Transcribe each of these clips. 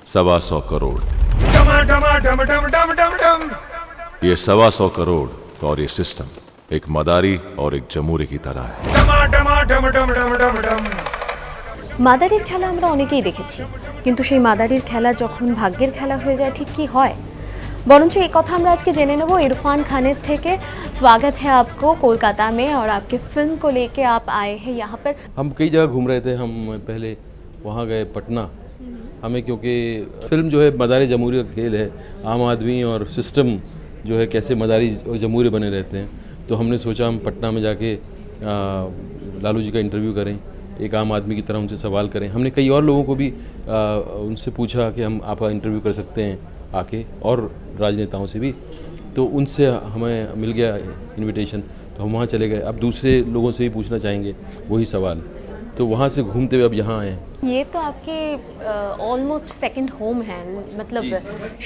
125 करोड़। ये 125 करोड़ और ये सिस्टम एक मदारी और एक जमूरे की तरह है। মাদারির খেলা আমরা অনেকেই দেখেছি, কিন্তু সেই মাদারির খেলা যখন ভাগ্যের খেলা হয়ে যায় ঠিক কি হয়? বরঞ্চ এই কথা আমরা আজকে জেনে নেব इरफान खानेर থেকে। स्वागत है आपको कोलकाता में और आपके फिल्म को लेके आप आए हैं यहाँ पर। हम कई जगह घूम रहे थे। हम पहले वहाँ गए पटना, हमें क्योंकि फिल्म जो है मदारी जमूरी का खेल है, आम आदमी और सिस्टम जो है कैसे मदारी और जमूरे बने रहते हैं, तो हमने सोचा हम पटना में जाके लालू जी का इंटरव्यू करें, एक आम आदमी की तरह उनसे सवाल करें। हमने कई और लोगों को भी उनसे पूछा कि हम आपका इंटरव्यू कर सकते हैं आके, और राजनेताओं से भी, तो उनसे हमें मिल गया इनविटेशन, तो हम वहाँ चले गए। अब दूसरे लोगों से भी पूछना चाहेंगे वही सवाल, तो वहाँ से घूमते हुए अब यहाँ आए। ये तो आपके ऑलमोस्ट सेकंड होम है, मतलब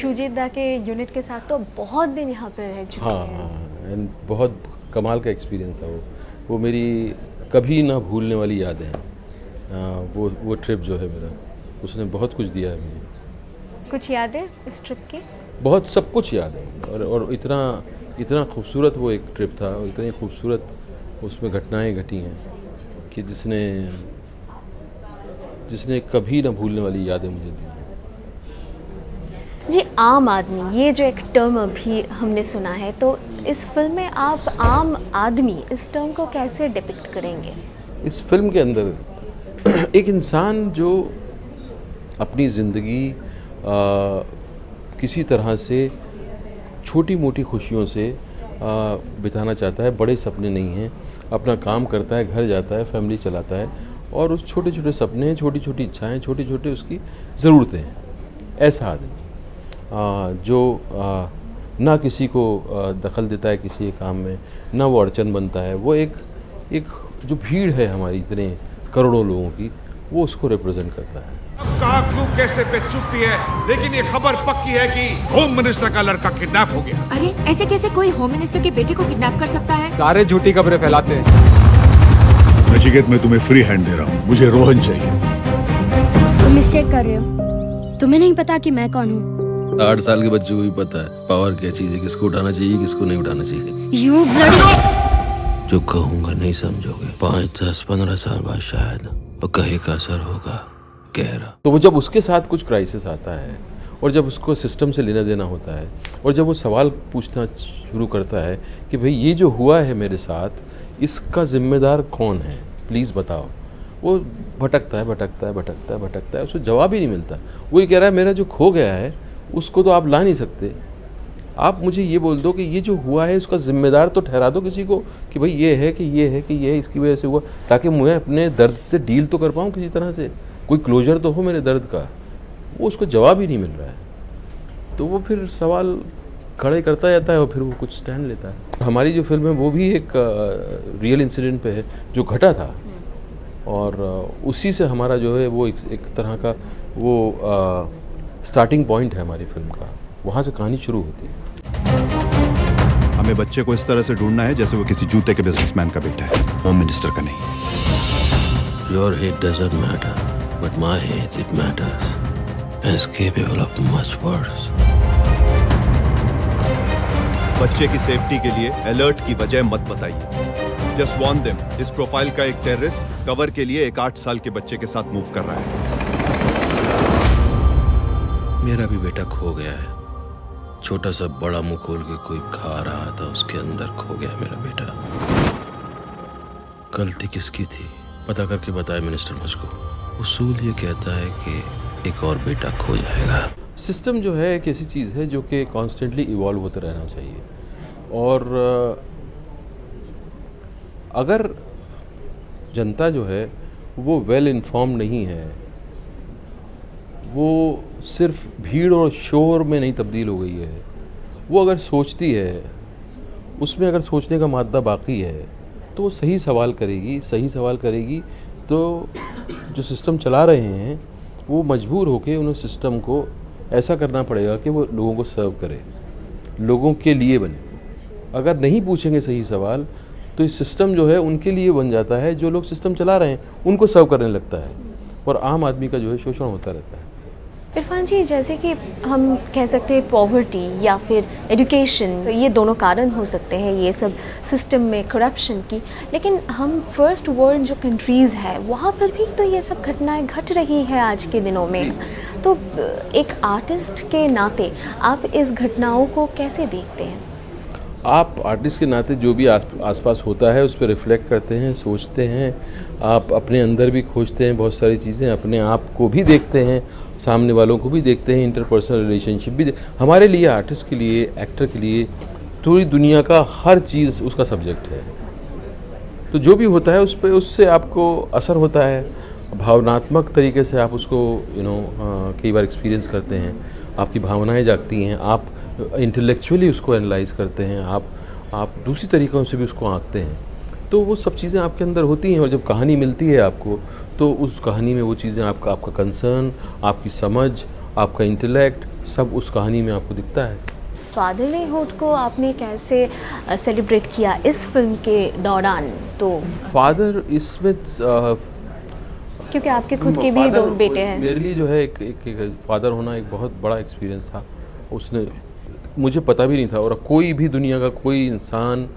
शुजीत दा के यूनिट के साथ तो बहुत दिन यहाँ पर रह चुके हैं। हाँ, एंड बहुत कमाल का एक्सपीरियंस था वो मेरी कभी ना भूलने वाली यादें हैं। वो ट्रिप जो है मेरा, उसने बहुत कुछ दिया है मुझे। कुछ याद है इस ट्रिप की? बहुत सब कुछ याद है, और इतना खूबसूरत वो एक ट्रिप था, और इतनी खूबसूरत उसमें घटनाएं घटी हैं कि जिसने कभी ना भूलने वाली यादें मुझे दी हैं। जी, आम आदमी, ये जो एक टर्म अभी हमने सुना है, तो इस फिल्म में आप आम आदमी इस टर्म को कैसे डिपिक्ट करेंगे? इस फिल्म के अंदर एक इंसान जो अपनी ज़िंदगी किसी तरह से छोटी मोटी खुशियों से बिताना चाहता है, बड़े सपने नहीं हैं, अपना काम करता है, घर जाता है, फैमिली चलाता है, और उस छोटे छोटे सपने, छोटी छोटी इच्छाएं, छोटे छोटे उसकी ज़रूरतें हैं। ऐसा आदमी जो ना किसी को दखल देता है किसी काम में, ना वो अड़चन बनता है, वो एक जो भीड़ है हमारी इतने करोड़ों लोगों की, वो उसको रिप्रेजेंट करता है। काकू कैसे पे चुप्पी है, लेकिन ये खबर पक्की है कि होम मिनिस्टर का लड़का किडनैप हो गया। अरे ऐसे कैसे कोई होम मिनिस्टर के बेटे को किडनैप कर सकता है? सारे झूठी खबरें फैलाते हैं। नचिकेत, मैं तुम्हें फ्री हैंड दे रहा हूँ, मुझे रोहन चाहिए। तुम मिस्टेक कर रहे हो, तुम्हें नहीं पता कि मैं कौन हूँ। 8 साल के बच्चे को भी पता है पावर क्या चीज है, किसको उठाना चाहिए, किसको नहीं उठाना चाहिए। You bloody... जो कहूँगा नहीं समझोगे, 5, 10, 15 साल बाद शायद वो कहे का असर होगा गहरा। तो वो जब उसके साथ कुछ क्राइसिस आता है, और जब उसको सिस्टम से लेना देना होता है, और जब वो सवाल पूछना शुरू करता है कि भाई ये जो हुआ है मेरे साथ, इसका जिम्मेदार कौन है, प्लीज़ बताओ, वो भटकता है, उसको जवाब ही नहीं मिलता। वो ये कह रहा है मेरा जो खो गया है उसको तो आप ला नहीं सकते, आप मुझे ये बोल दो कि ये जो हुआ है उसका जिम्मेदार तो ठहरा दो किसी को, कि भाई ये है कि ये है कि ये इसकी वजह से हुआ, ताकि मैं अपने दर्द से डील तो कर पाऊँ किसी तरह से, कोई क्लोजर तो हो मेरे दर्द का। वो उसको जवाब ही नहीं मिल रहा है, तो वो फिर सवाल खड़े करता जाता है और फिर वो कुछ स्टैंड लेता है। हमारी जो फिल्म है वो भी एक रियल इंसिडेंट पे है जो घटा था, और उसी से हमारा जो है वो एक तरह का वो स्टार्टिंग पॉइंट है हमारी फिल्म का, वहाँ से कहानी शुरू होती है। हमें बच्चे को इस तरह से ढूंढना है जैसे वो किसी जूते के बिजनेसमैन का बेटा है, होम मिनिस्टर का नहीं। Your hate doesn't matter, but my hate it matters. Is capable of much worse. बच्चे की सेफ्टी के लिए अलर्ट की वजह मत बताइए, जस्ट वार्न देम इस प्रोफाइल का एक टेररिस्ट कवर के लिए एक 8 साल के बच्चे के साथ मूव कर रहा है। मेरा भी बेटा खो गया है, छोटा सा बड़ा मुंह खोल के कोई खा रहा था, उसके अंदर खो गया मेरा बेटा। गलती किसकी थी पता करके बताए मिनिस्टर मुझको। उसूल ये कहता है कि एक और बेटा खो जाएगा। सिस्टम जो है एक ऐसी चीज़ है जो कि कॉन्स्टेंटली इवॉल्व होते रहना चाहिए, और अगर जनता जो है वो वेल इन्फॉर्म नहीं है, वो सिर्फ भीड़ और शोर में नहीं तब्दील हो गई है, वो अगर सोचती है, उसमें अगर सोचने का मादा बाकी है, तो वो सही सवाल करेगी, तो जो सिस्टम चला रहे हैं वो मजबूर होकर उन्हें सिस्टम को ऐसा करना पड़ेगा कि वो लोगों को सर्व करे, लोगों के लिए बने। अगर नहीं पूछेंगे सही सवाल तो इस सिस्टम जो है उनके लिए बन जाता है, जो लोग सिस्टम चला रहे हैं उनको सर्व करने लगता है, और आम आदमी का जो है शोषण होता रहता है। इरफान जी, जैसे कि हम कह सकते हैं पॉवर्टी या फिर एजुकेशन, ये दोनों कारण हो सकते हैं ये सब सिस्टम में करप्शन की, लेकिन हम फर्स्ट वर्ल्ड जो कंट्रीज़ है वहाँ पर भी तो ये सब घटनाएं घट रही है आज के दिनों में। तो एक आर्टिस्ट के नाते आप इस घटनाओं को कैसे देखते हैं? आप आर्टिस्ट के नाते जो भी आसपास होता है उस पर रिफ्लेक्ट करते हैं, सोचते हैं, आप अपने अंदर भी खोजते हैं बहुत सारी चीज़ें, अपने आप को भी देखते हैं, सामने वालों को भी देखते हैं, इंटरपर्सनल रिलेशनशिप भी हमारे लिए, आर्टिस्ट के लिए, एक्टर के लिए पूरी दुनिया का हर चीज़ उसका सब्जेक्ट है। तो जो भी होता है उस पर, उससे आपको असर होता है, भावनात्मक तरीके से आप उसको कई बार एक्सपीरियंस करते हैं, आपकी भावनाएं जागती हैं, आप इंटेलेक्चुअली उसको एनालाइज करते हैं, आप दूसरी तरीक़ों से भी उसको आंकते हैं। तो वो सब चीज़ें आपके अंदर होती हैं और जब कहानी मिलती है आपको तो उस कहानी में वो चीज़ें आपका कंसर्न, आपकी समझ, आपका इंटेलेक्ट सब उस कहानी में आपको दिखता है। फादरहुड को आपने कैसे सेलिब्रेट किया इस फिल्म के दौरान? तो फादर इसमें क्योंकि आपके खुद के भी दो बेटे हैं। मेरे लिए जो है एक फादर होना एक बहुत बड़ा एक्सपीरियंस था। उसने मुझे पता भी नहीं था, और कोई भी दुनिया का कोई इंसान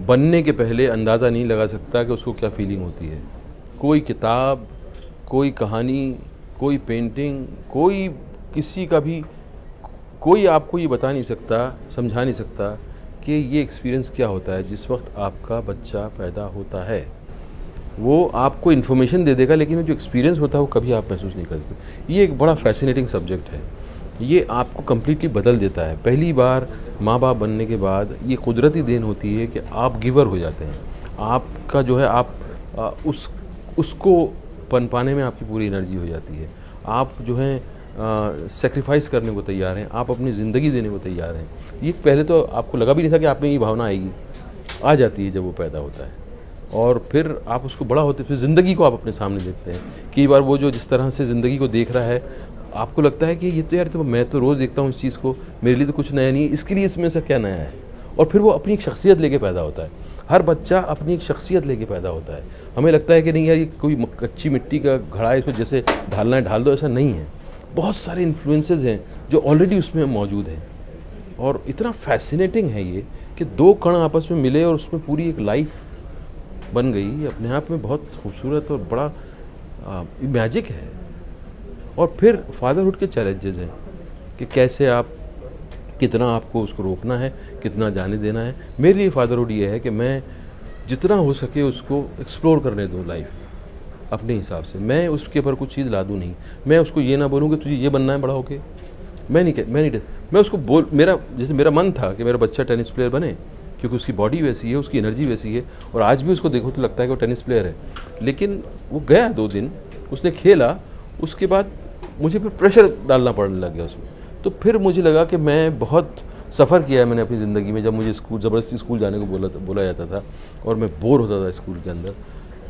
बनने के पहले अंदाज़ा नहीं लगा सकता कि उसको क्या फीलिंग होती है। कोई किताब, कोई कहानी, कोई पेंटिंग, कोई किसी का भी कोई आपको ये बता नहीं सकता, समझा नहीं सकता कि ये एक्सपीरियंस क्या होता है। जिस वक्त आपका बच्चा पैदा होता है वो आपको इन्फॉर्मेशन दे देगा, लेकिन जो एक्सपीरियंस होता है वो कभी आप महसूस नहीं कर सकते। ये एक बड़ा फैसिनेटिंग सब्जेक्ट है, ये आपको कम्प्लीटली बदल देता है। पहली बार माँ बाप बनने के बाद ये कुदरती देन होती है कि आप गिवर हो जाते हैं। आपका जो है आप उसको पनपाने में आपकी पूरी एनर्जी हो जाती है। आप जो है सेक्रीफाइस करने को तैयार हैं, आप अपनी ज़िंदगी देने को तैयार हैं। ये पहले तो आपको लगा भी नहीं था कि आप में ये भावना आएगी, आ जाती है जब वो पैदा होता है। और फिर आप उसको बड़ा होते फिर ज़िंदगी को आप अपने सामने देखते हैं। कई बार वो जो जिस तरह से ज़िंदगी को देख रहा है, आपको लगता है कि ये तो यार, तो मैं तो रोज़ देखता हूँ इस चीज़ को, मेरे लिए तो कुछ नया नहीं है, इसके लिए इसमें से क्या नया है। और फिर वो अपनी एक शख्सियत लेके पैदा होता है। हर बच्चा अपनी एक शख्सियत लेके पैदा होता है। हमें लगता है कि नहीं यार, ये कोई कच्ची मिट्टी का घड़ा है, इसमें जैसे ढालना है ढाल दो, ऐसा नहीं है। बहुत सारे इन्फ्लुएंसेस हैं जो ऑलरेडी उसमें मौजूद हैं। और इतना फैसिनेटिंग है ये कि दो कण आपस में मिले और उसमें पूरी एक लाइफ बन गई। अपने आप में बहुत खूबसूरत और बड़ा मैजिक है। और फिर फादरहुड के चैलेंजेस हैं कि कैसे आप, कितना आपको उसको रोकना है, कितना जाने देना है। मेरे लिए फादरहुड ये है कि मैं जितना हो सके उसको एक्सप्लोर करने दूँ लाइफ अपने हिसाब से। मैं उसके ऊपर कुछ चीज़ ला दूँ नहीं। मैं उसको ये ना बोलूँ कि तुझे ये बनना है बड़ा होके। मैं उसको जैसे मेरा मन था कि मेरा बच्चा टेनिस प्लेयर बने, क्योंकि उसकी बॉडी वैसी है, उसकी एनर्जी वैसी है, और आज भी उसको देखो तो लगता है कि वो टेनिस प्लेयर है। लेकिन वो गया 2 दिन, उसने खेला, उसके बाद मुझे फिर प्रेशर डालना पड़ने लग गया उसमें। तो फिर मुझे लगा कि मैं बहुत सफ़र किया है मैंने अपनी ज़िंदगी में, जब मुझे ज़बरदस्ती स्कूल जाने को बोला जाता था और मैं बोर होता था स्कूल के अंदर।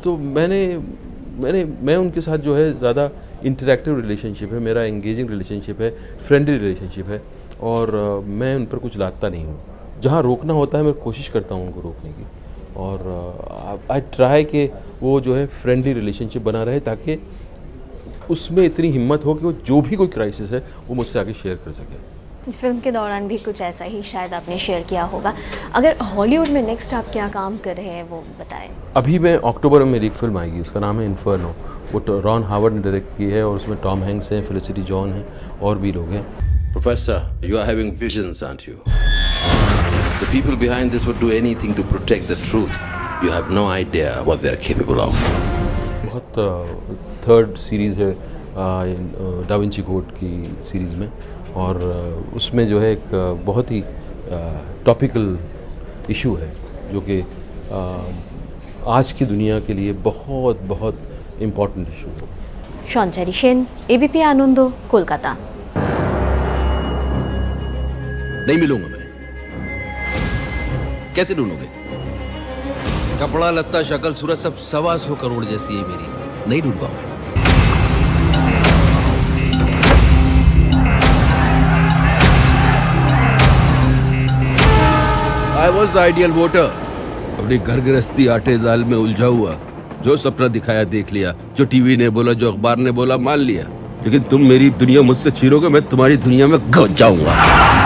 तो मैं उनके साथ जो है ज़्यादा इंटरेक्टिव रिलेशनशिप है मेरा, एंगेजिंग रिलेशनशिप है, फ्रेंडली रिलेशनशिप है, और मैं उन पर कुछ लादता नहीं हूँ। जहाँ रोकना होता है मैं कोशिश करता हूँ उनको रोकने की, और आई ट्राई कि वो जो है फ्रेंडली रिलेशनशिप बना रहे, ताकि उसमें इतनी हिम्मत हो कि वो जो भी कोई क्राइसिस है वो मुझसे आके शेयर कर सके। फिल्म के दौरान भी कुछ ऐसा ही शायद आपने शेयर किया होगा। अगर हॉलीवुड में नेक्स्ट आप क्या काम कर रहे हैं वो बताएं। अभी मैं अक्टूबर में मेरी एक फिल्म आएगी, उसका नाम है इन्फर्नो। वो रॉन हावर्ड ने डायरेक्ट की है, और उसमें टॉम हैंक्स हैं, फेलिसिटी जॉन हैं, और भी लोग हैं। Professor, you are having visions, aren't you? The people behind this would do anything to protect the truth. You have no idea what they are capable of. बहुत 3rd series है da Vinci code की series में, और उसमें जो है एक बहुत ही टॉपिकल इशू है जो कि आज की दुनिया के लिए बहुत बहुत इम्पॉर्टेंट इशू है। সঞ্চারী সেন, एबीपी आनंद, कोलकाता। नहीं मिलूंगा मैं। कैसे ढूंढोगे? कपड़ा लत्ता शक्ल सूरत सब 125 करोड़ जैसी है मेरी, नहीं ढूंढ पाऊंगा। I was the ideal voter. अपनी घर गृहस्थी आटे दाल में उलझा हुआ, जो सपना दिखाया देख लिया, जो टीवी ने बोला, जो अखबार ने बोला मान लिया। लेकिन तुम मेरी दुनिया मुझसे छीनोगे, मैं तुम्हारी दुनिया में घुस जाऊंगा।